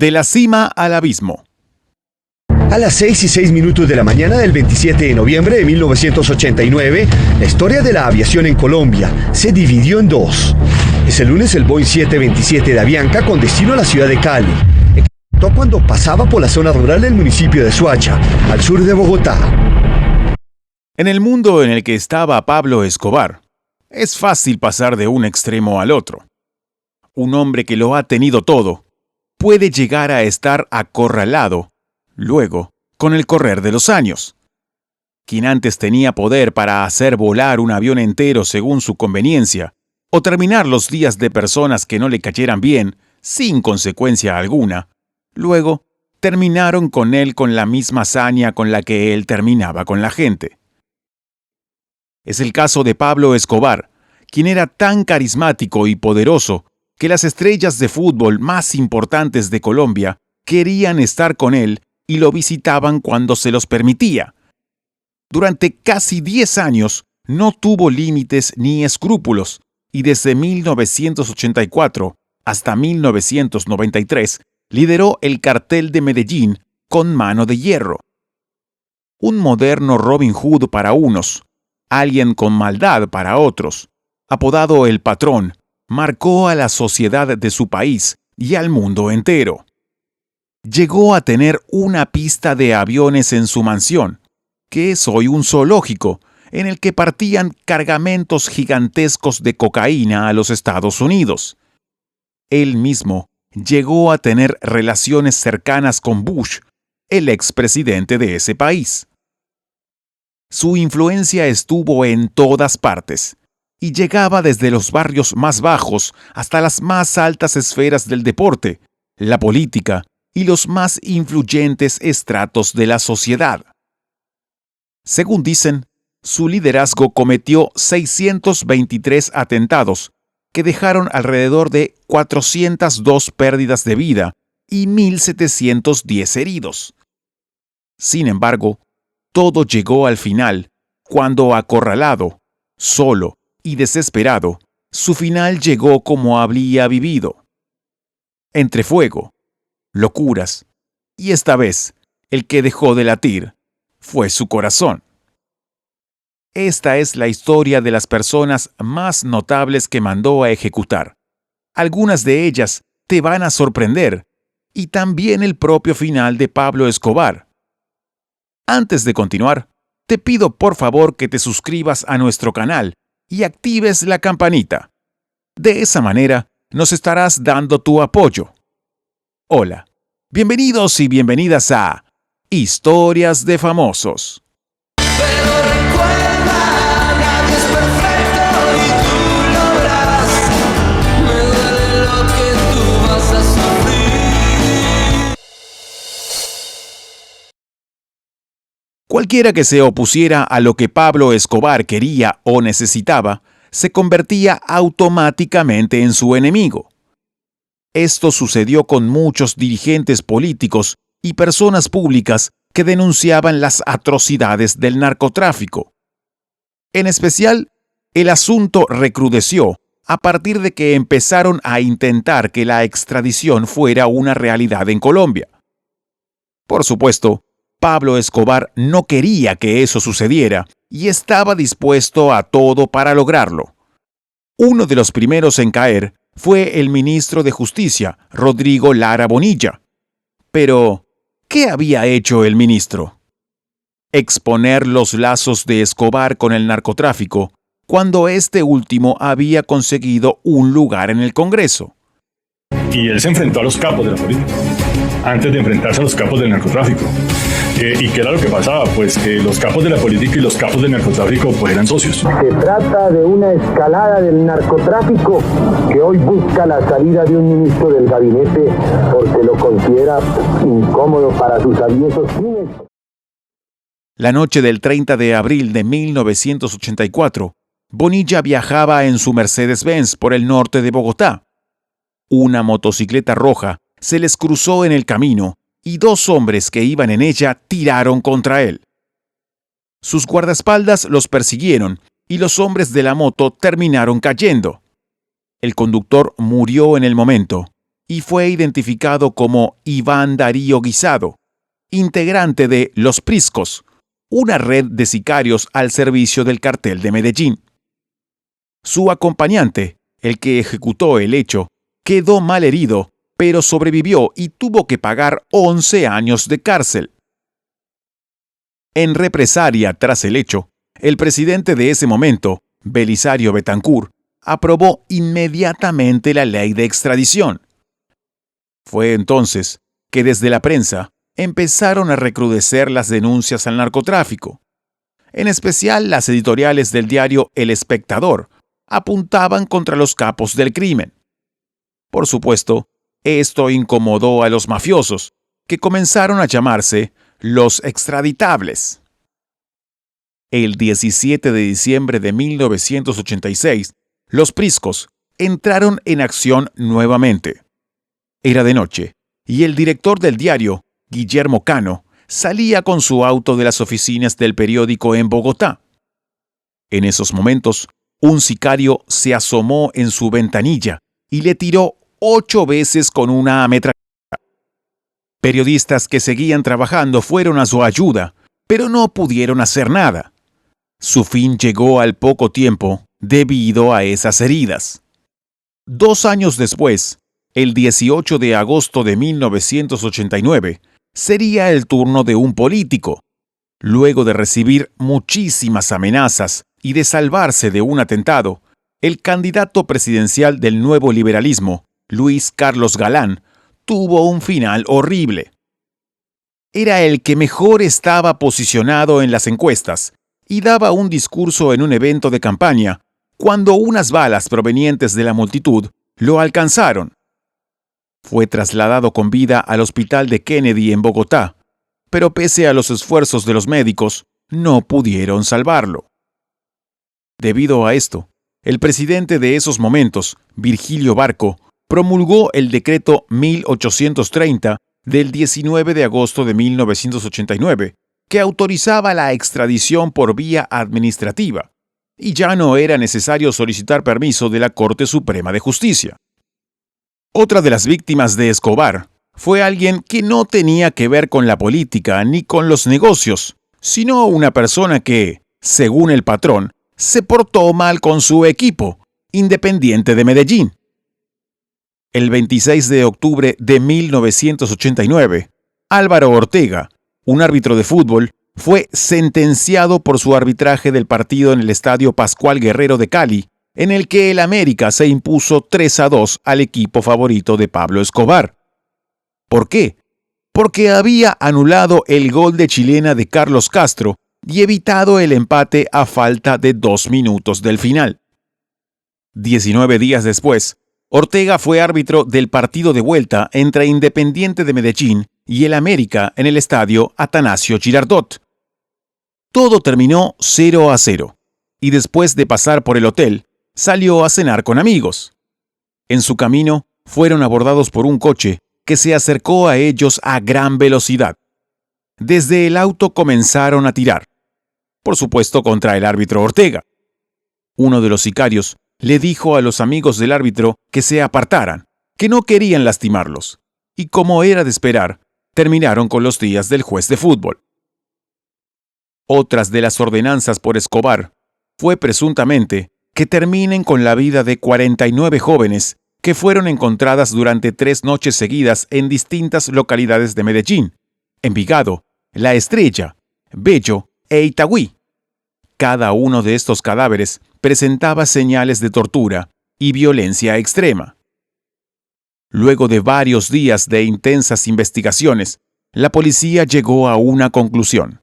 De la cima al abismo. A las 6:06 de la mañana del 27 de noviembre de 1989, la historia de la aviación en Colombia se dividió en dos. Ese lunes el Boeing 727 de Avianca con destino a la ciudad de Cali explotó cuando pasaba por la zona rural del municipio de Soacha, al sur de Bogotá. En el mundo en el que estaba Pablo Escobar, es fácil pasar de un extremo al otro. Un hombre que lo ha tenido todo puede llegar a estar acorralado luego, con el correr de los años. Quien antes tenía poder para hacer volar un avión entero según su conveniencia, o terminar los días de personas que no le cayeran bien, sin consecuencia alguna, luego terminaron con él con la misma hazaña con la que él terminaba con la gente. Es el caso de Pablo Escobar, quien era tan carismático y poderoso que las estrellas de fútbol más importantes de Colombia querían estar con él y lo visitaban cuando se los permitía. Durante casi 10 años no tuvo límites ni escrúpulos, y desde 1984 hasta 1993 lideró el cartel de Medellín con mano de hierro. Un moderno Robin Hood para unos, alguien con maldad para otros, apodado El Patrón, marcó a la sociedad de su país y al mundo entero. Llegó a tener una pista de aviones en su mansión, que es hoy un zoológico, en el que partían cargamentos gigantescos de cocaína a los Estados Unidos. Él mismo llegó a tener relaciones cercanas con Bush, el expresidente de ese país. Su influencia estuvo en todas partes, y llegaba desde los barrios más bajos hasta las más altas esferas del deporte, la política y los más influyentes estratos de la sociedad. Según dicen, su liderazgo cometió 623 atentados que dejaron alrededor de 402 pérdidas de vida y 1.710 heridos. Sin embargo, todo llegó al final, cuando acorralado, solo y desesperado, su final llegó como había vivido. Entre fuego, locuras, y esta vez, el que dejó de latir fue su corazón. Esta es la historia de las personas más notables que mandó a ejecutar. Algunas de ellas te van a sorprender, y también el propio final de Pablo Escobar. Antes de continuar, te pido por favor que te suscribas a nuestro canal y actives la campanita. De esa manera, nos estarás dando tu apoyo. Hola, bienvenidos y bienvenidas a Historias de Famosos. Pero recuerda, nadie es perfecto y tú lo verás. Me duele lo que tú vas a sufrir. Cualquiera que se opusiera a lo que Pablo Escobar quería o necesitaba, se convertía automáticamente en su enemigo. Esto sucedió con muchos dirigentes políticos y personas públicas que denunciaban las atrocidades del narcotráfico. En especial, el asunto recrudeció a partir de que empezaron a intentar que la extradición fuera una realidad en Colombia. Por supuesto, Pablo Escobar no quería que eso sucediera y estaba dispuesto a todo para lograrlo. Uno de los primeros en caer fue el ministro de Justicia, Rodrigo Lara Bonilla. Pero, ¿qué había hecho el ministro? Exponer los lazos de Escobar con el narcotráfico, cuando este último había conseguido un lugar en el Congreso. Y él se enfrentó a los capos de la política, antes de enfrentarse a los capos del narcotráfico. ¿Y qué era lo que pasaba? Pues que los capos de la política y los capos del narcotráfico pues eran socios. Se trata de una escalada del narcotráfico que hoy busca la salida de un ministro del gabinete porque lo considera incómodo para sus aviesos fines. La noche del 30 de abril de 1984, Bonilla viajaba en su Mercedes-Benz por el norte de Bogotá. Una motocicleta roja se les cruzó en el camino y dos hombres que iban en ella tiraron contra él. Sus guardaespaldas los persiguieron y los hombres de la moto terminaron cayendo. El conductor murió en el momento y fue identificado como Iván Darío Guisado, integrante de Los Priscos, una red de sicarios al servicio del cartel de Medellín. Su acompañante, el que ejecutó el hecho, quedó malherido, pero sobrevivió y tuvo que pagar 11 años de cárcel. En represalia tras el hecho, el presidente de ese momento, Belisario Betancur, aprobó inmediatamente la ley de extradición. Fue entonces que desde la prensa empezaron a recrudecer las denuncias al narcotráfico. En especial las editoriales del diario El Espectador apuntaban contra los capos del crimen. Por supuesto, esto incomodó a los mafiosos, que comenzaron a llamarse los extraditables. El 17 de diciembre de 1986, los Priscos entraron en acción nuevamente. Era de noche, y el director del diario, Guillermo Cano, salía con su auto de las oficinas del periódico en Bogotá. En esos momentos, un sicario se asomó en su ventanilla y le tiró 8 veces con una ametralladora. Periodistas que seguían trabajando fueron a su ayuda, pero no pudieron hacer nada. Su fin llegó al poco tiempo debido a esas heridas. 2 años después, el 18 de agosto de 1989, sería el turno de un político. Luego de recibir muchísimas amenazas y de salvarse de un atentado, el candidato presidencial del nuevo liberalismo, Luis Carlos Galán, tuvo un final horrible. Era el que mejor estaba posicionado en las encuestas y daba un discurso en un evento de campaña cuando unas balas provenientes de la multitud lo alcanzaron. Fue trasladado con vida al hospital de Kennedy en Bogotá, pero pese a los esfuerzos de los médicos, no pudieron salvarlo. Debido a esto, el presidente de esos momentos, Virgilio Barco, promulgó el decreto 1830 del 19 de agosto de 1989, que autorizaba la extradición por vía administrativa, y ya no era necesario solicitar permiso de la Corte Suprema de Justicia. Otra de las víctimas de Escobar fue alguien que no tenía que ver con la política ni con los negocios, sino una persona que, según el patrón, se portó mal con su equipo, Independiente de Medellín. El 26 de octubre de 1989, Álvaro Ortega, un árbitro de fútbol, fue sentenciado por su arbitraje del partido en el Estadio Pascual Guerrero de Cali, en el que el América se impuso 3-2 al equipo favorito de Pablo Escobar. ¿Por qué? Porque había anulado el gol de chilena de Carlos Castro y evitado el empate a falta de 2 minutos del final. 19 días después, Ortega fue árbitro del partido de vuelta entre Independiente de Medellín y el América en el estadio Atanasio Girardot. Todo terminó 0-0, y después de pasar por el hotel, salió a cenar con amigos. En su camino, fueron abordados por un coche que se acercó a ellos a gran velocidad. Desde el auto comenzaron a tirar, por supuesto contra el árbitro Ortega. Uno de los sicarios le dijo a los amigos del árbitro que se apartaran, que no querían lastimarlos, y como era de esperar, terminaron con los días del juez de fútbol. Otras de las ordenanzas por Escobar fue presuntamente que terminen con la vida de 49 jóvenes que fueron encontradas durante 3 noches seguidas en distintas localidades de Medellín, Envigado, La Estrella, Bello e Itagüí. Cada uno de estos cadáveres presentaba señales de tortura y violencia extrema. Luego de varios días de intensas investigaciones, la policía llegó a una conclusión.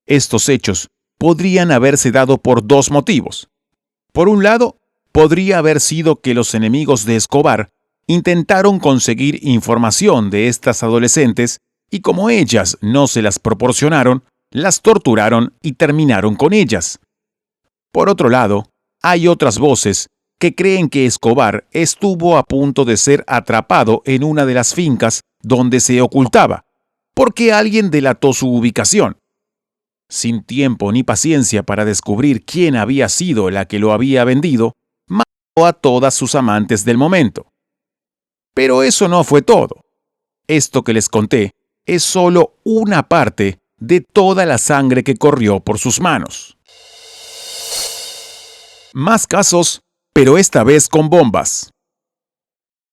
Estos hechos podrían haberse dado por 2 motivos. Por un lado, podría haber sido que los enemigos de Escobar intentaron conseguir información de estas adolescentes y como ellas no se las proporcionaron, las torturaron y terminaron con ellas. Por otro lado, hay otras voces que creen que Escobar estuvo a punto de ser atrapado en una de las fincas donde se ocultaba, porque alguien delató su ubicación. Sin tiempo ni paciencia para descubrir quién había sido la que lo había vendido, mató a todas sus amantes del momento. Pero eso no fue todo. Esto que les conté es solo una parte de toda la sangre que corrió por sus manos. Más casos, pero esta vez con bombas.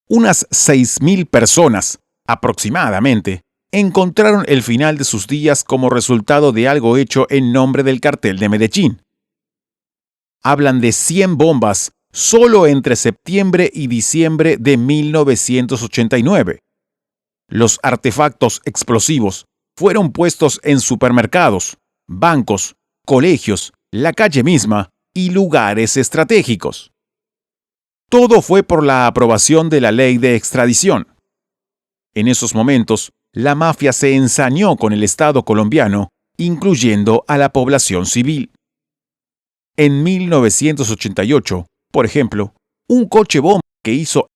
Unas 6.000 personas, aproximadamente, encontraron el final de sus días como resultado de algo hecho en nombre del cartel de Medellín. Hablan de 100 bombas solo entre septiembre y diciembre de 1989. Los artefactos explosivos fueron puestos en supermercados, bancos, colegios, la calle misma y lugares estratégicos. Todo fue por la aprobación de la ley de extradición. En esos momentos, la mafia se ensañó con el Estado colombiano, incluyendo a la población civil. En 1988, por ejemplo, un coche bomba que hizo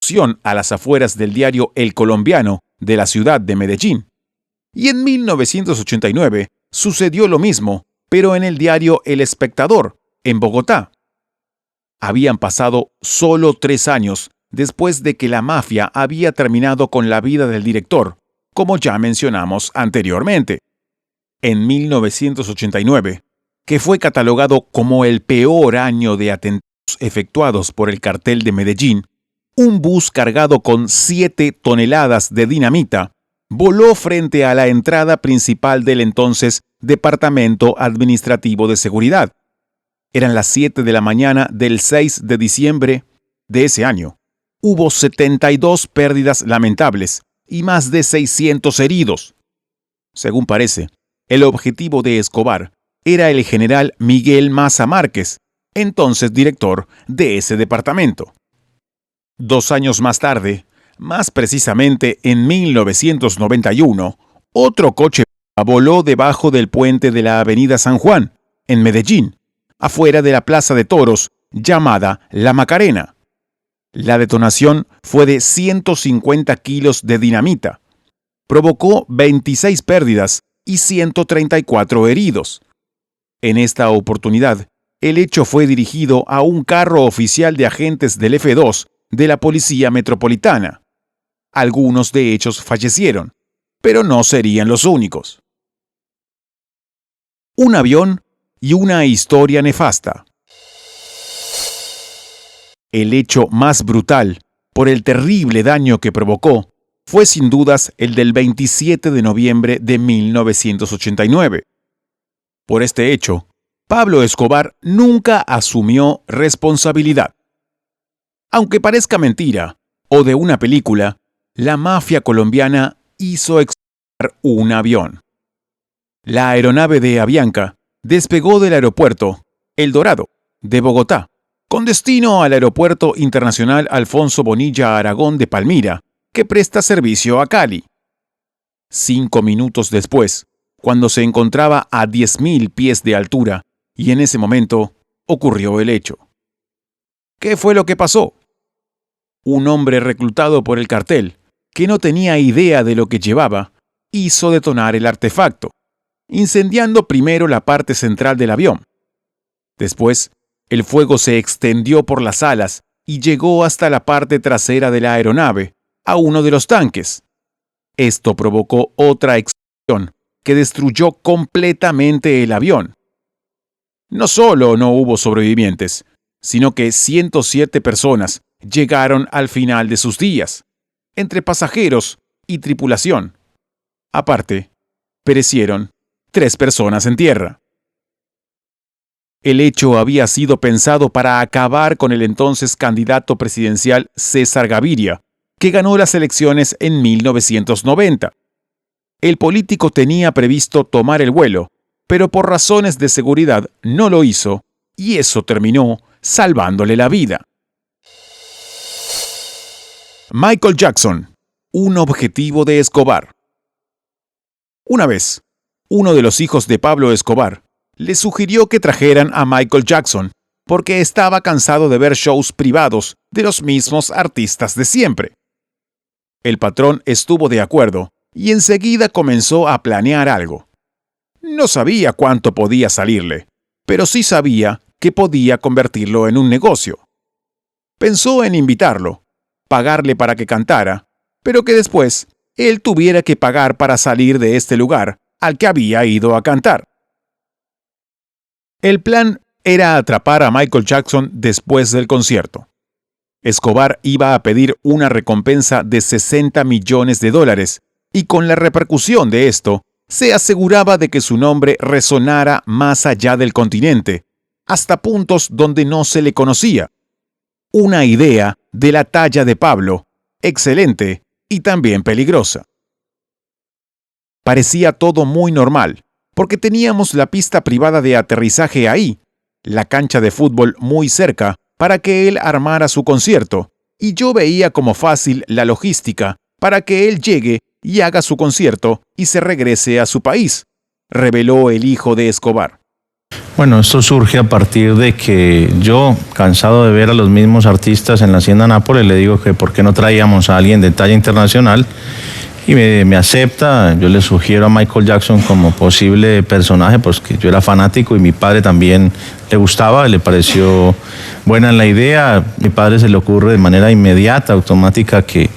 explosión a las afueras del diario El Colombiano de la ciudad de Medellín. Y en 1989 sucedió lo mismo, pero en el diario El Espectador, en Bogotá. Habían pasado solo 3 años después de que la mafia había terminado con la vida del director, como ya mencionamos anteriormente. En 1989, que fue catalogado como el peor año de atentados efectuados por el cartel de Medellín, un bus cargado con 7 toneladas de dinamita voló frente a la entrada principal del entonces Departamento Administrativo de Seguridad. Eran las 7 de la mañana del 6 de diciembre de ese año. Hubo 72 pérdidas lamentables y más de 600 heridos. Según parece, el objetivo de Escobar era el general Miguel Maza Márquez, entonces director de ese departamento. 2 años más tarde, más precisamente en 1991, otro coche voló debajo del puente de la Avenida San Juan, en Medellín, afuera de la Plaza de Toros llamada La Macarena. La detonación fue de 150 kilos de dinamita. Provocó 26 pérdidas y 134 heridos. En esta oportunidad, el hecho fue dirigido a un carro oficial de agentes del F2 de la Policía Metropolitana. Algunos de ellos fallecieron, pero no serían los únicos. Un avión y una historia nefasta. El hecho más brutal, por el terrible daño que provocó, fue sin dudas el del 27 de noviembre de 1989. Por este hecho, Pablo Escobar nunca asumió responsabilidad. Aunque parezca mentira, o de una película, la mafia colombiana hizo explotar un avión. La aeronave de Avianca despegó del aeropuerto El Dorado, de Bogotá, con destino al Aeropuerto Internacional Alfonso Bonilla Aragón de Palmira, que presta servicio a Cali. 5 minutos después, cuando se encontraba a 10.000 pies de altura, y en ese momento ocurrió el hecho. ¿Qué fue lo que pasó? Un hombre reclutado por el cartel, que no tenía idea de lo que llevaba, hizo detonar el artefacto, incendiando primero la parte central del avión. Después, el fuego se extendió por las alas y llegó hasta la parte trasera de la aeronave, a uno de los tanques. Esto provocó otra explosión que destruyó completamente el avión. No solo no hubo sobrevivientes, sino que 107 personas llegaron al final de sus días, entre pasajeros y tripulación. Aparte, perecieron 3 personas en tierra. El hecho había sido pensado para acabar con el entonces candidato presidencial César Gaviria, que ganó las elecciones en 1990. El político tenía previsto tomar el vuelo, pero por razones de seguridad no lo hizo, y eso terminó salvándole la vida. Michael Jackson, un objetivo de Escobar. Una vez, uno de los hijos de Pablo Escobar le sugirió que trajeran a Michael Jackson porque estaba cansado de ver shows privados de los mismos artistas de siempre. El patrón estuvo de acuerdo y enseguida comenzó a planear algo. No sabía cuánto podía salirle, pero sí sabía que podía convertirlo en un negocio. Pensó en invitarlo, pagarle para que cantara, pero que después él tuviera que pagar para salir de este lugar al que había ido a cantar. El plan era atrapar a Michael Jackson después del concierto. Escobar iba a pedir una recompensa de $60 millones y con la repercusión de esto, se aseguraba de que su nombre resonara más allá del continente, hasta puntos donde no se le conocía. Una idea de la talla de Pablo, excelente y también peligrosa. Parecía todo muy normal, porque teníamos la pista privada de aterrizaje ahí, la cancha de fútbol muy cerca para que él armara su concierto, y yo veía como fácil la logística para que él llegue y haga su concierto y se regrese a su país, reveló el hijo de Escobar. Bueno, esto surge a partir de que yo, cansado de ver a los mismos artistas en la Hacienda Nápoles, le digo que por qué no traíamos a alguien de talla internacional y me acepta. Yo le sugiero a Michael Jackson como posible personaje, pues que yo era fanático y mi padre también le gustaba, le pareció buena la idea. Mi padre se le ocurre de manera inmediata, automática, que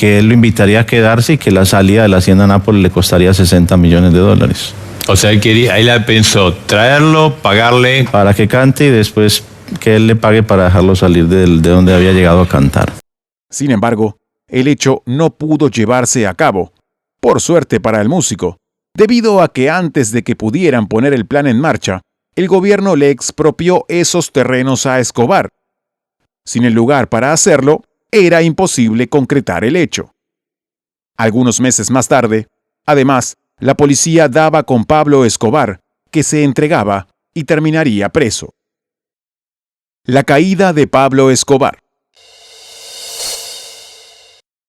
él lo invitaría a quedarse y que la salida de la Hacienda Nápoles le costaría $60 millones. O sea, él pensó traerlo, pagarle para que cante y después que él le pague para dejarlo salir de donde había llegado a cantar. Sin embargo, el hecho no pudo llevarse a cabo, por suerte para el músico, debido a que antes de que pudieran poner el plan en marcha, el gobierno le expropió esos terrenos a Escobar. Sin el lugar para hacerlo, era imposible concretar el hecho. Algunos meses más tarde, además, la policía daba con Pablo Escobar, que se entregaba y terminaría preso. La caída de Pablo Escobar.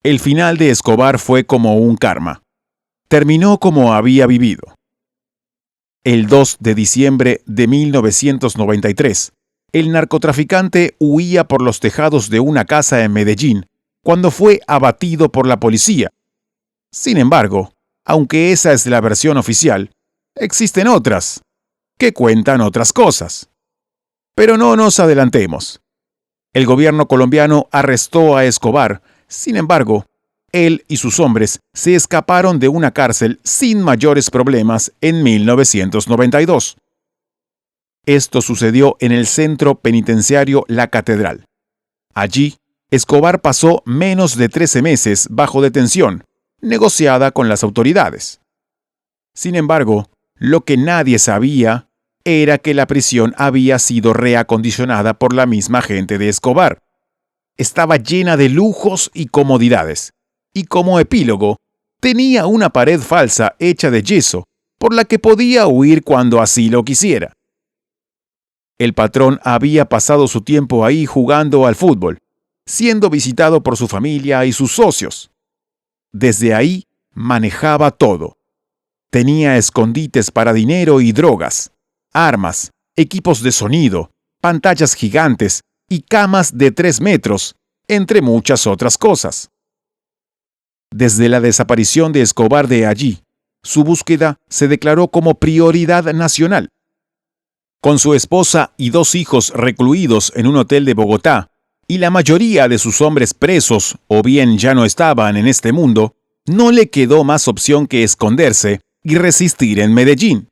El final de Escobar fue como un karma. Terminó como había vivido. El 2 de diciembre de 1993, el narcotraficante huía por los tejados de una casa en Medellín cuando fue abatido por la policía. Sin embargo, aunque esa es la versión oficial, existen otras, que cuentan otras cosas. Pero no nos adelantemos. El gobierno colombiano arrestó a Escobar. Sin embargo, él y sus hombres se escaparon de una cárcel sin mayores problemas en 1992. Esto sucedió en el centro penitenciario La Catedral. Allí, Escobar pasó menos de 13 meses bajo detención, negociada con las autoridades. Sin embargo, lo que nadie sabía era que la prisión había sido reacondicionada por la misma gente de Escobar. Estaba llena de lujos y comodidades, y como epílogo, tenía una pared falsa hecha de yeso, por la que podía huir cuando así lo quisiera. El patrón había pasado su tiempo ahí jugando al fútbol, siendo visitado por su familia y sus socios. Desde ahí manejaba todo. Tenía escondites para dinero y drogas, armas, equipos de sonido, pantallas gigantes y camas de 3 metros, entre muchas otras cosas. Desde la desaparición de Escobar de allí, su búsqueda se declaró como prioridad nacional. Con su esposa y 2 hijos recluidos en un hotel de Bogotá, y la mayoría de sus hombres presos o bien ya no estaban en este mundo, no le quedó más opción que esconderse y resistir en Medellín.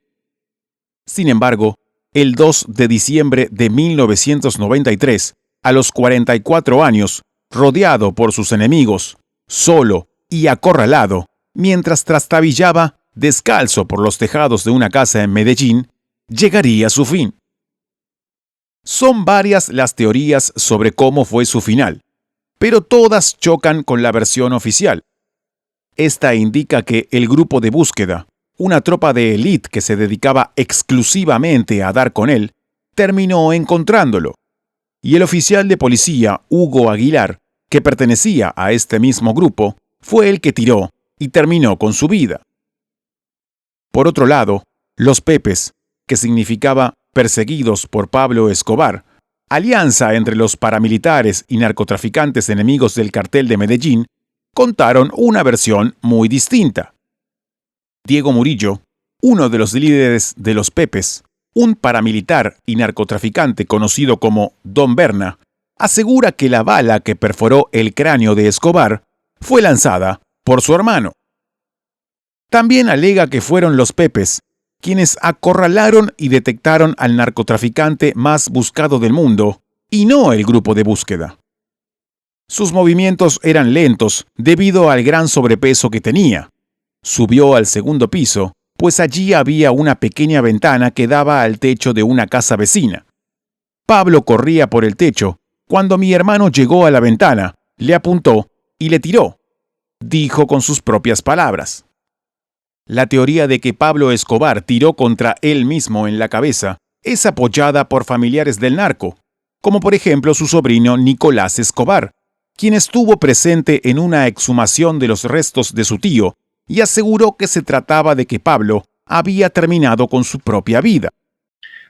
Sin embargo, el 2 de diciembre de 1993, a los 44 años, rodeado por sus enemigos, solo y acorralado, mientras trastabillaba descalzo por los tejados de una casa en Medellín, llegaría a su fin. Son varias las teorías sobre cómo fue su final, pero todas chocan con la versión oficial. Esta indica que el grupo de búsqueda, una tropa de élite que se dedicaba exclusivamente a dar con él, terminó encontrándolo. Y el oficial de policía, Hugo Aguilar, que pertenecía a este mismo grupo, fue el que tiró y terminó con su vida. Por otro lado, los Pepes, que significaba perseguidos por Pablo Escobar, alianza entre los paramilitares y narcotraficantes enemigos del cartel de Medellín, contaron una versión muy distinta. Diego Murillo, uno de los líderes de los Pepes, un paramilitar y narcotraficante conocido como Don Berna, asegura que la bala que perforó el cráneo de Escobar fue lanzada por su hermano. También alega que fueron los Pepes quienes acorralaron y detectaron al narcotraficante más buscado del mundo, y no el grupo de búsqueda. Sus movimientos eran lentos debido al gran sobrepeso que tenía. Subió al segundo piso, pues allí había una pequeña ventana que daba al techo de una casa vecina. Pablo corría por el techo cuando mi hermano llegó a la ventana, le apuntó y le tiró, dijo con sus propias palabras. La teoría de que Pablo Escobar tiró contra él mismo en la cabeza es apoyada por familiares del narco, como por ejemplo su sobrino Nicolás Escobar, quien estuvo presente en una exhumación de los restos de su tío y aseguró que se trataba de que Pablo había terminado con su propia vida.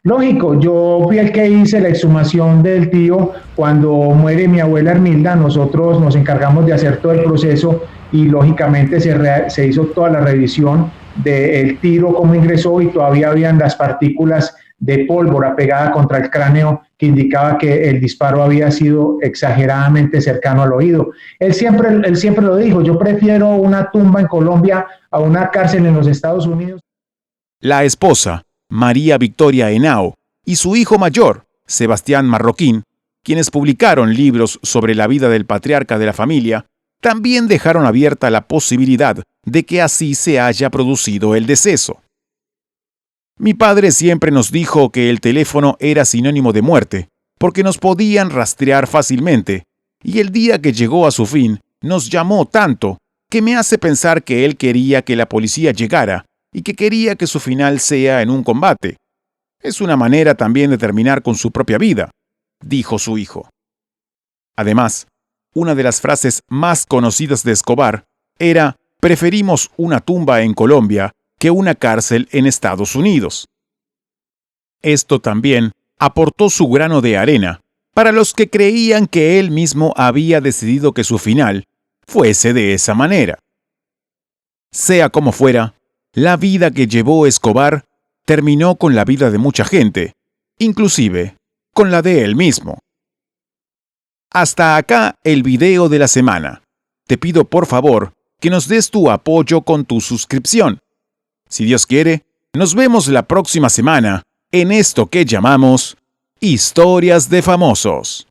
Lógico, yo fui el que hice la exhumación del tío cuando muere mi abuela Hermilda. Nosotros nos encargamos de hacer todo el proceso y lógicamente se hizo toda la revisión del tiro, cómo ingresó, y todavía habían las partículas de pólvora pegada contra el cráneo que indicaba que el disparo había sido exageradamente cercano al oído. Él siempre lo dijo: yo prefiero una tumba en Colombia a una cárcel en los Estados Unidos. La esposa, María Victoria Henao, y su hijo mayor, Sebastián Marroquín, quienes publicaron libros sobre la vida del patriarca de la familia, también dejaron abierta la posibilidad de que así se haya producido el deceso. Mi padre siempre nos dijo que el teléfono era sinónimo de muerte, porque nos podían rastrear fácilmente, y el día que llegó a su fin, nos llamó tanto que me hace pensar que él quería que la policía llegara y que quería que su final sea en un combate. Es una manera también de terminar con su propia vida, dijo su hijo. Además, una de las frases más conocidas de Escobar era: preferimos una tumba en Colombia que una cárcel en Estados Unidos. Esto también aportó su grano de arena para los que creían que él mismo había decidido que su final fuese de esa manera. Sea como fuera, la vida que llevó Escobar terminó con la vida de mucha gente, inclusive con la de él mismo. Hasta acá el video de la semana. Te pido por favor que nos des tu apoyo con tu suscripción. Si Dios quiere, nos vemos la próxima semana en esto que llamamos Historias de Famosos.